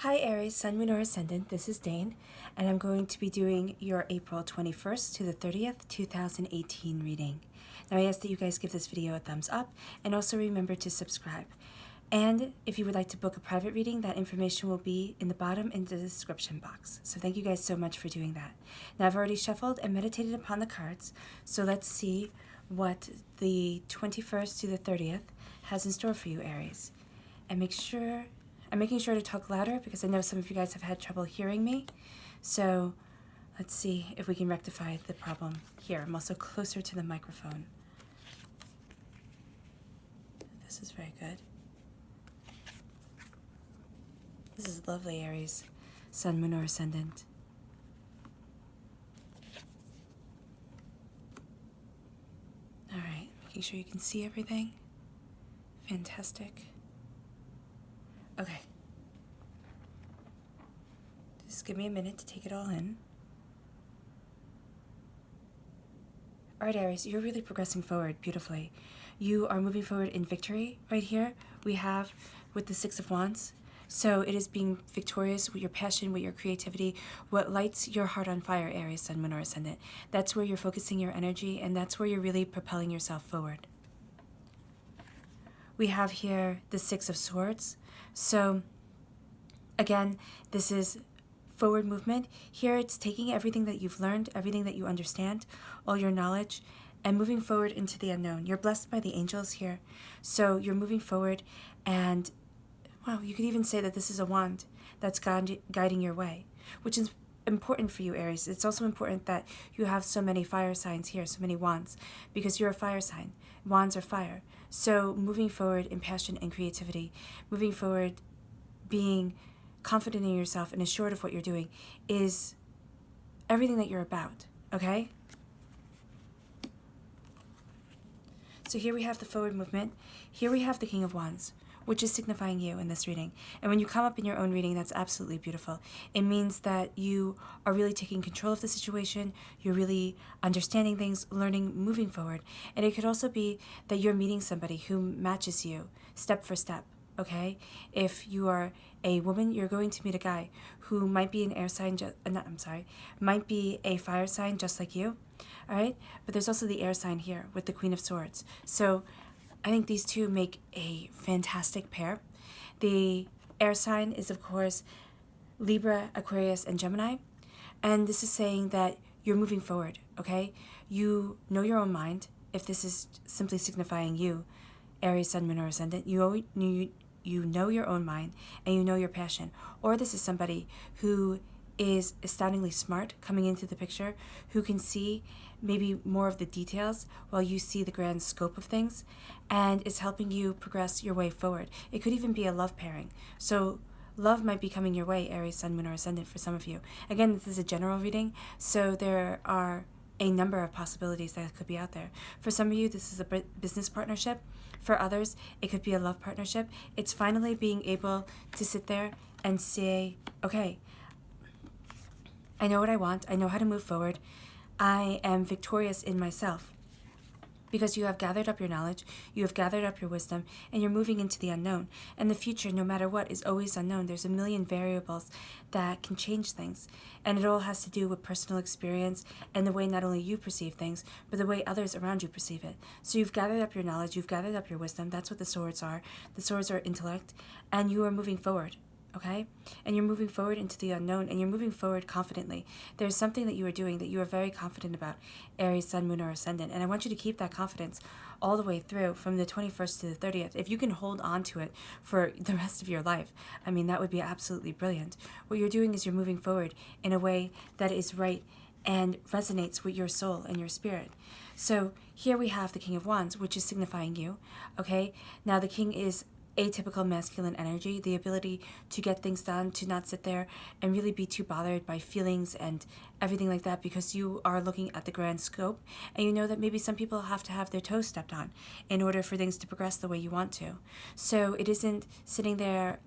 Hi Aries, Sun, Moon, or Ascendant, this is Dane, and I'm going to be doing your April 21st to the 30th, 2018 reading. Now I ask that you guys give this video a thumbs up, and also remember to subscribe. And if you would like to book a private reading, that information will be in the bottom in the description box. So thank you guys so much for doing that. Now I've already shuffled and meditated upon the cards, so let's see what the 21st to the 30th has in store for you, Aries. And I'm making sure to talk louder because I know some of you guys have had trouble hearing me. So let's see if we can rectify the problem here. I'm also closer to the microphone. This is very good. This is lovely, Aries. Sun, Moon, or Ascendant. All right, making sure you can see everything. Fantastic. Okay. Just give me a minute to take it all in. All right, Aries, you're really progressing forward beautifully. You are moving forward in victory right here. We have with the Six of Wands. So it is being victorious with your passion, with your creativity, what lights your heart on fire, Aries, Sun, Moon, or Ascendant. That's where you're focusing your energy, and that's where you're really propelling yourself forward. We have here the Six of Swords. So again, this is forward movement. Here it's taking everything that you've learned, everything that you understand, all your knowledge, and moving forward into the unknown. You're blessed by the angels here. So you're moving forward, and wow, you could even say that this is a wand that's guiding your way, which is important for you, Aries. It's also important that you have so many fire signs here, so many wands, because you're a fire sign. Wands are fire. So moving forward in passion and creativity, moving forward being confident in yourself and assured of what you're doing is everything that you're about, okay? So here we have the forward movement. Here we have the King of Wands, which is signifying you in this reading. And when you come up in your own reading, that's absolutely beautiful. It means that you are really taking control of the situation, you're really understanding things, learning, moving forward. And it could also be that you're meeting somebody who matches you step for step, okay? If you are a woman, you're going to meet a guy who might be an air sign, might be a fire sign just like you, all right? But there's also the air sign here with the Queen of Swords. So I think these two make a fantastic pair. The air sign is, of course, Libra, Aquarius, and Gemini. And this is saying that you're moving forward, okay? You know your own mind. If this is simply signifying you, Aries, Sun, Moon, or Ascendant, you know your own mind and you know your passion. Or this is somebody who is astoundingly smart coming into the picture, who can see maybe more of the details while you see the grand scope of things, and is helping you progress your way forward. It could even be a love pairing. So love might be coming your way, Aries, Sun, Moon, or Ascendant for some of you. Again, this is a general reading, so there are a number of possibilities that could be out there. For some of you, this is a business partnership. For others, it could be a love partnership. It's finally being able to sit there and say, okay, I know what I want. I know how to move forward. I am victorious in myself because you have gathered up your knowledge, you have gathered up your wisdom, and you're moving into the unknown. And the future, no matter what, is always unknown. There's a million variables that can change things. And it all has to do with personal experience and the way not only you perceive things, but the way others around you perceive it. So you've gathered up your knowledge, you've gathered up your wisdom. That's what the swords are. The swords are intellect, and you are moving forward. Okay? And you're moving forward into the unknown, and you're moving forward confidently. There's something that you are doing that you are very confident about, Aries, Sun, Moon, or Ascendant. And I want you to keep that confidence all the way through from the 21st to the 30th. If you can hold on to it for the rest of your life, I mean, that would be absolutely brilliant. What you're doing is you're moving forward in a way that is right and resonates with your soul and your spirit. So here we have the King of Wands, which is signifying you, okay? Now the King is atypical masculine energy, the ability to get things done, to not sit there and really be too bothered by feelings and everything like that, because you are looking at the grand scope, and you know that maybe some people have to have their toes stepped on in order for things to progress the way you want to. So it isn't sitting there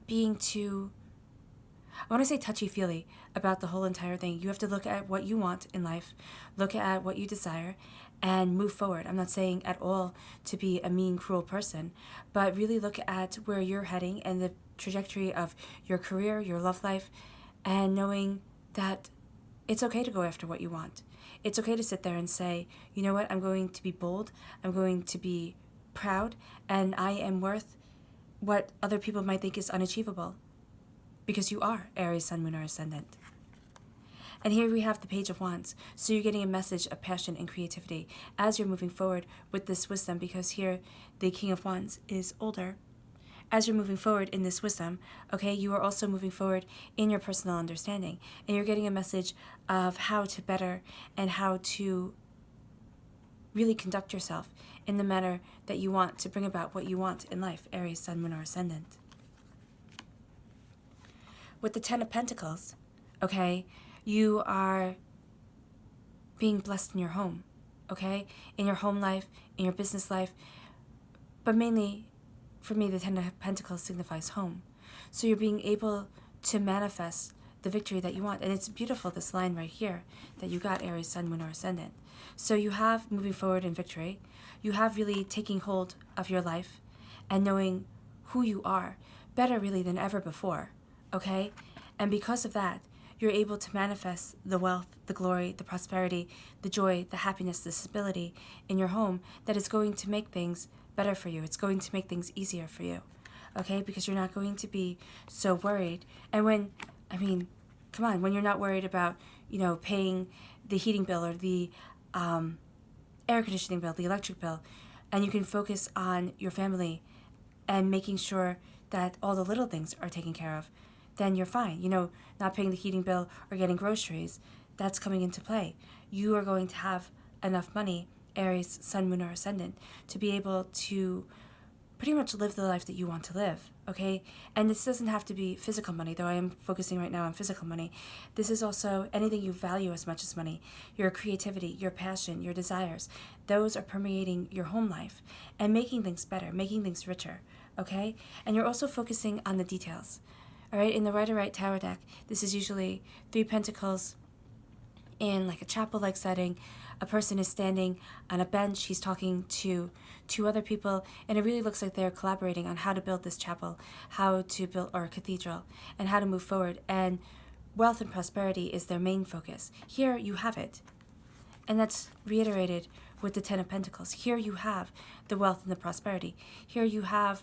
being too, I want to say touchy-feely about the whole entire thing. You have to look at what you want in life, look at what you desire, and move forward. I'm not saying at all to be a mean, cruel person, but really look at where you're heading and the trajectory of your career, your love life, and knowing that it's okay to go after what you want. It's okay to sit there and say, you know what, I'm going to be bold, I'm going to be proud, and I am worth what other people might think is unachievable. Because you are Aries, Sun, Moon, or Ascendant. And here we have the Page of Wands. So you're getting a message of passion and creativity as you're moving forward with this wisdom, because here the King of Wands is older. As you're moving forward in this wisdom, okay, you are also moving forward in your personal understanding. And you're getting a message of how to better and how to really conduct yourself in the manner that you want to bring about what you want in life, Aries, Sun, Moon, or Ascendant. With the Ten of Pentacles, okay, you are being blessed in your home, okay, in your home life, in your business life, but mainly, for me, the Ten of Pentacles signifies home. So you're being able to manifest the victory that you want. And it's beautiful, this line right here, that you got, Aries, Sun, Moon, or Ascendant. So you have moving forward in victory. You have really taking hold of your life and knowing who you are better really than ever before, okay? And because of that, you're able to manifest the wealth, the glory, the prosperity, the joy, the happiness, the stability in your home that is going to make things better for you. It's going to make things easier for you, okay? Because you're not going to be so worried. And when you're not worried about, paying the heating bill or the air conditioning bill, the electric bill, and you can focus on your family and making sure that all the little things are taken care of, then you're fine. Not paying the heating bill or getting groceries, that's coming into play. You are going to have enough money, Aries, Sun, Moon, or Ascendant, to be able to pretty much live the life that you want to live, okay? And this doesn't have to be physical money, though I am focusing right now on physical money. This is also anything you value as much as money. Your creativity, your passion, your desires, those are permeating your home life and making things better, making things richer, okay? And you're also focusing on the details, all right? In the Rider-Waite Tower deck, this is usually 3 pentacles in like a chapel-like setting. A person is standing on a bench. He's talking to 2 other people, and it really looks like they're collaborating on how to build this chapel, how to build or cathedral, and how to move forward. And wealth and prosperity is their main focus. Here you have it, and that's reiterated with the Ten of Pentacles. Here you have the wealth and the prosperity. Here you have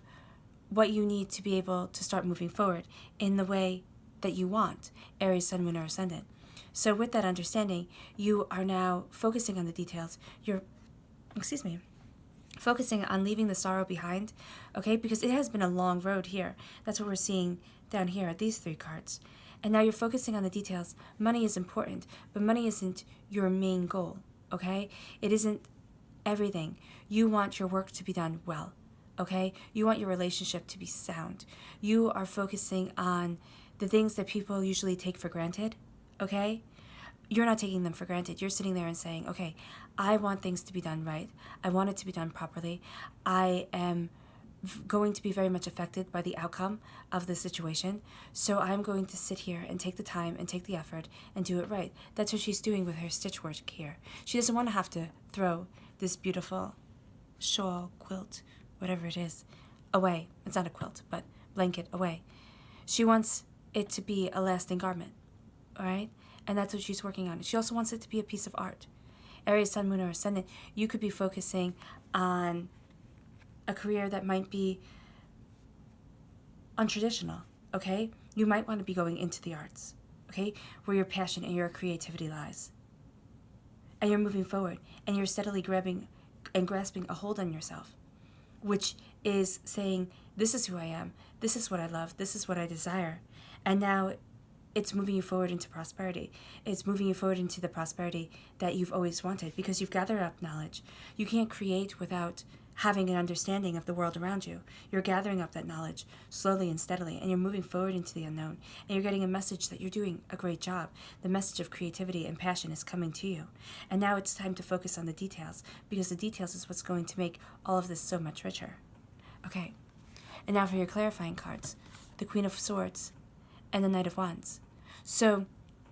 what you need to be able to start moving forward in the way that you want, Aries, Sun, Moon, or Ascendant. So with that understanding, you are now focusing on the details. You're, focusing on leaving the sorrow behind, okay? Because it has been a long road here. That's what we're seeing down here, these 3 cards. And now you're focusing on the details. Money is important, but money isn't your main goal, okay? It isn't everything. You want your work to be done well, okay? You want your relationship to be sound. You are focusing on the things that people usually take for granted, okay? You're not taking them for granted. You're sitting there and saying, okay, I want things to be done right. I want it to be done properly. I am going to be very much affected by the outcome of the situation. So I'm going to sit here and take the time and take the effort and do it right. That's what she's doing with her stitch work here. She doesn't want to have to throw this beautiful shawl, quilt, whatever it is, away. It's not a quilt, but blanket away. She wants it to be a lasting garment, all right? And that's what she's working on. She also wants it to be a piece of art. Aries, Sun, Moon, or Ascendant, you could be focusing on a career that might be untraditional, okay? You might want to be going into the arts, okay? Where your passion and your creativity lies. And you're moving forward, and you're steadily grabbing and grasping a hold on yourself, which is saying, this is who I am, this is what I love, this is what I desire. And now it's moving you forward into prosperity. It's moving you forward into the prosperity that you've always wanted, because you've gathered up knowledge. You can't create without having an understanding of the world around you. You're gathering up that knowledge slowly and steadily, and you're moving forward into the unknown, and you're getting a message that you're doing a great job. The message of creativity and passion is coming to you. And now it's time to focus on the details, because the details is what's going to make all of this so much richer. Okay, and now for your clarifying cards, the Queen of Swords and the Knight of Wands. So,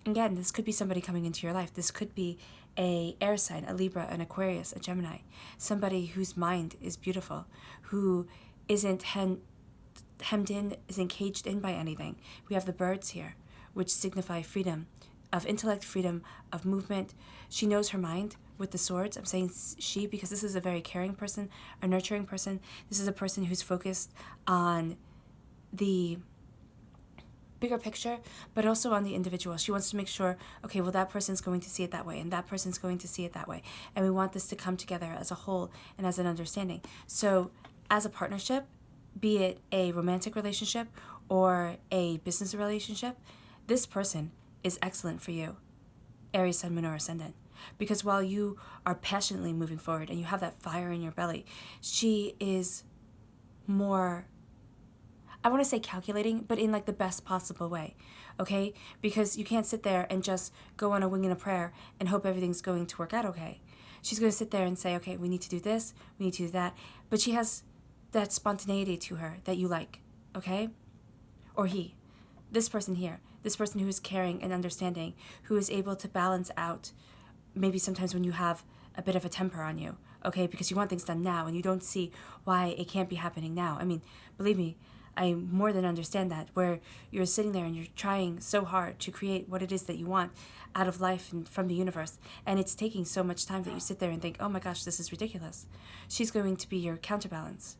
again, this could be somebody coming into your life. This could be a air sign, a Libra, an Aquarius, a Gemini, somebody whose mind is beautiful, who isn't hemmed in, isn't caged in by anything. We have the birds here, which signify freedom of intellect, freedom of movement. She knows her mind with the swords. I'm saying she because this is a very caring person, a nurturing person. This is a person who's focused on the bigger picture, but also on the individual. She wants to make sure, okay, well, that person's going to see it that way, and that person's going to see it that way. And we want this to come together as a whole and as an understanding. So as a partnership, be it a romantic relationship or a business relationship, this person is excellent for you, Aries, Sun, Moon, or Ascendant. Because while you are passionately moving forward and you have that fire in your belly, she is more, I want to say calculating, but in like the best possible way, okay? Because you can't sit there and just go on a wing and a prayer and hope everything's going to work out okay. She's going to sit there and say, okay, we need to do this, we need to do that. But she has that spontaneity to her that you like, okay? Or he, this person here, this person who is caring and understanding, who is able to balance out maybe sometimes when you have a bit of a temper on you, okay? Because you want things done now and you don't see why it can't be happening now. I mean, believe me, I more than understand that, where you're sitting there and you're trying so hard to create what it is that you want out of life and from the universe, and it's taking so much time that you sit there and think, oh my gosh, this is ridiculous. She's going to be your counterbalance,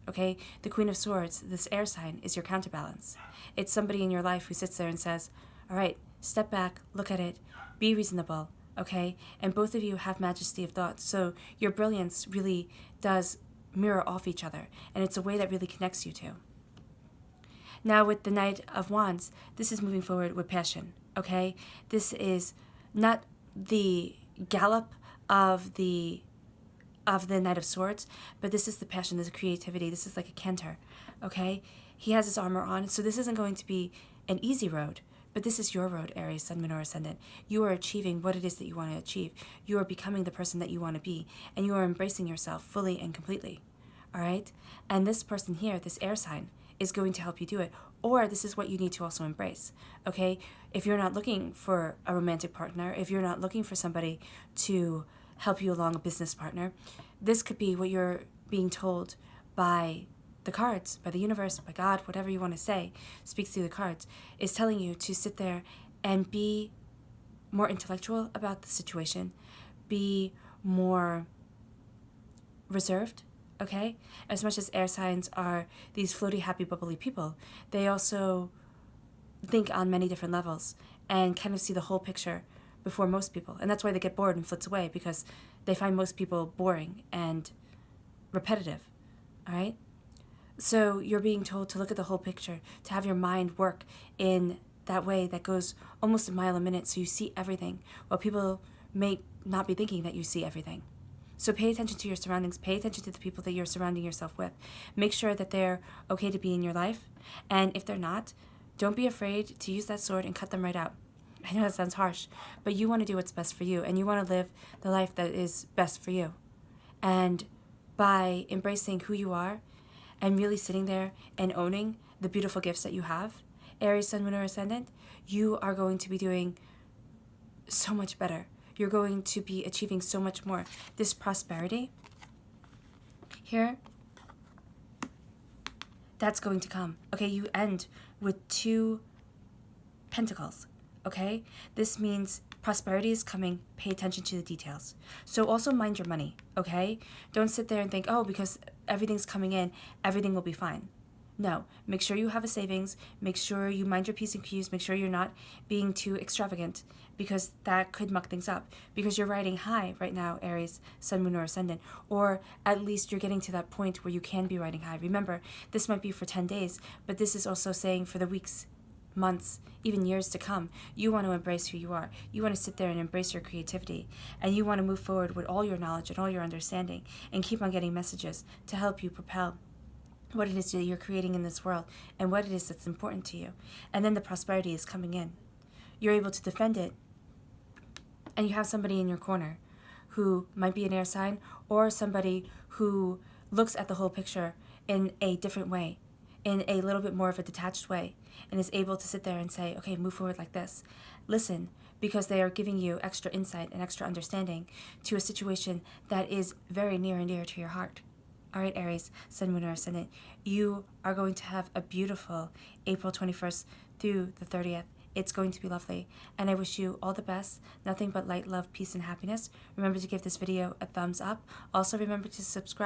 okay? The Queen of Swords, this air sign, is your counterbalance. It's somebody in your life who sits there and says, all right, step back, look at it, be reasonable, okay? And both of you have majesty of thought, so your brilliance really does mirror off each other, and it's a way that really connects you two. Now with the Knight of Wands, this is moving forward with passion, okay? This is not the gallop of the Knight of Swords, but this is the passion, this is creativity, this is like a canter, okay? He has his armor on, so this isn't going to be an easy road, but this is your road, Aries, Sun, Moon, or Ascendant. You are achieving what it is that you want to achieve. You are becoming the person that you want to be, and you are embracing yourself fully and completely, all right? And this person here, this air sign, is going to help you do it. Or this is what you need to also embrace, okay? If you're not looking for a romantic partner, if you're not looking for somebody to help you along, a business partner, this could be what you're being told by the cards, by the universe, by God, whatever you want to say, speaks through the cards, is telling you to sit there and be more intellectual about the situation, be more reserved, okay? As much as air signs are these floaty, happy, bubbly people, they also think on many different levels and kind of see the whole picture before most people. And that's why they get bored and flits away, because they find most people boring and repetitive, all right? So you're being told to look at the whole picture, to have your mind work in that way that goes almost a mile a minute so you see everything, while people may not be thinking that you see everything. So pay attention to your surroundings. Pay attention to the people that you're surrounding yourself with. Make sure that they're okay to be in your life. And if they're not, don't be afraid to use that sword and cut them right out. I know that sounds harsh, but you want to do what's best for you, and you want to live the life that is best for you. And by embracing who you are and really sitting there and owning the beautiful gifts that you have, Aries, Sun, Moon, or Ascendant, you are going to be doing so much better. You're going to be achieving so much more. This prosperity here, that's going to come. Okay, you end with 2 pentacles, okay? This means prosperity is coming. Pay attention to the details. So also mind your money, okay? Don't sit there and think, oh, because everything's coming in, everything will be fine. No, make sure you have a savings, make sure you mind your P's and Q's, make sure you're not being too extravagant, because that could muck things up. Because you're riding high right now, Aries, Sun, Moon, or Ascendant, or at least you're getting to that point where you can be riding high. Remember, this might be for 10 days, but this is also saying for the weeks, months, even years to come. You want to embrace who you are. You want to sit there and embrace your creativity, and you want to move forward with all your knowledge and all your understanding, and keep on getting messages to help you propel what it is that you're creating in this world and what it is that's important to you. And then the prosperity is coming in. You're able to defend it, and you have somebody in your corner who might be an air sign, or somebody who looks at the whole picture in a different way, in a little bit more of a detached way, and is able to sit there and say, okay, move forward like this. Listen, because they are giving you extra insight and extra understanding to a situation that is very near and dear to your heart. All right, Aries, Sun, Moon, or Ascendant, you are going to have a beautiful April 21st through the 30th. It's going to be lovely, and I wish you all the best. Nothing but light, love, peace, and happiness. Remember to give this video a thumbs up. Also, remember to subscribe.